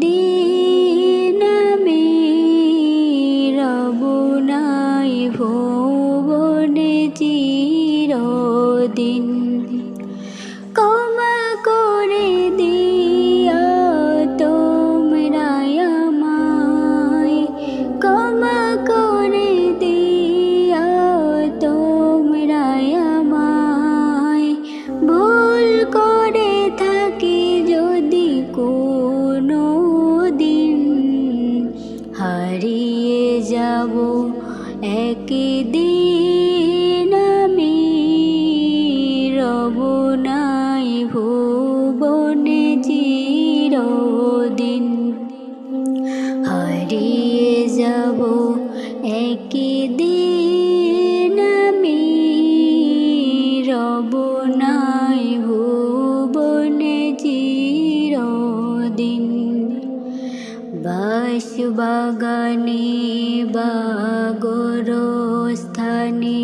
দিন আমি রব নাই ভুবনে চিরদিন। ক্ষমা করে দিও তোমরা আমায়, ক্ষমা করে দিও তোমরা আমায়। ভুল করে থাকি যদি কোনো দিন, হারিয়ে যাব একদিন আমি রব নাই ভুবনে চিরদিন। হারিয়ে যাব একদিন আমি রব নাই ভুবনে চিরদিন। বাঁশবাগানে বা গোরস্থানে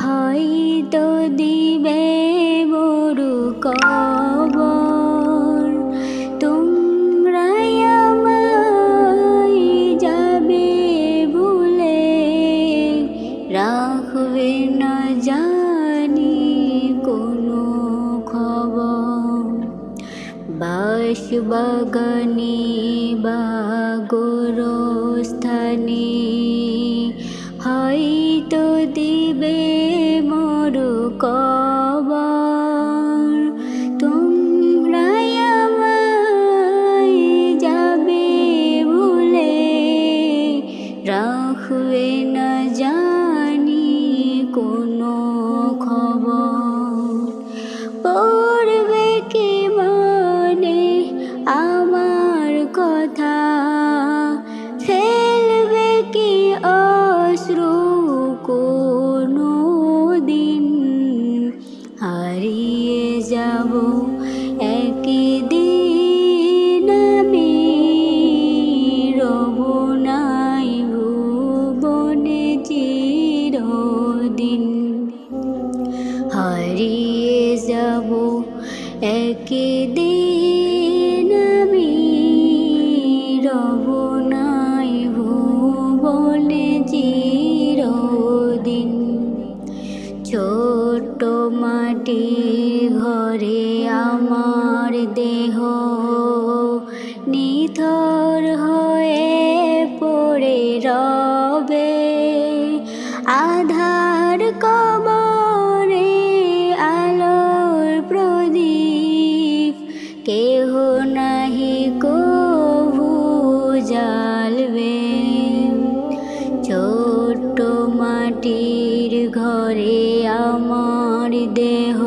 হয়তো দিবে মরু কবর। তোমরা আমায় যাবে ভুলে, রাখবে না জানি কোনো খবর। বাঁশবাগানে বা গোরস্থানে হয়তো দিবে মরু কবর। তোমরা আমায় যাবে ভুলে, রাখবে না জানি কোনো খবর। পড়বে কি মনে আমার কথা, ফেলবে কি অশ্রু কোনো দিন। হারিয়ে যাব একদিন আমি রব নাই ভুবনে চিরদিন। হারিয়ে যাব একদিন আমি রব নাই ভুবনে চিরদিন। ছোট্ট মাটির ঘরে আমার দেহ নিথর হয়ে পড়ে রবে। আধার কবরে আলোর প্রদীপ কেহ নাহি কভু জ্বালবে। ছোট্ট মাটির ঘরে আমার দেহ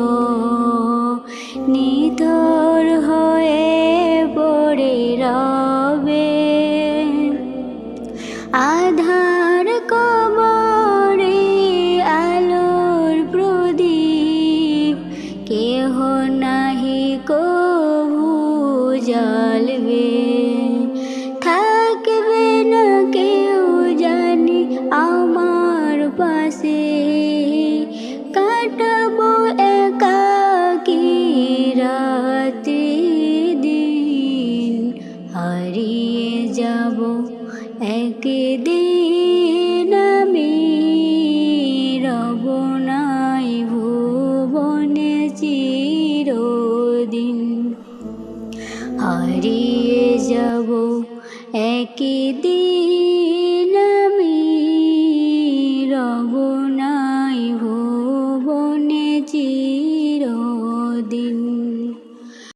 নিথর হয়ে পড়ে রবে। আধার কবরে আলোর প্রদীপ কেহ নাহি কভু জ্বালবে। থাকবে না কেউ জানি আমার পাশে, কাটাবো একাকী রাত্রি দিন। হারিয়ে যাব একদিন আমি রব নাই ভুবনে চিরদিন। হারিয়ে যাব একদিন আমি রব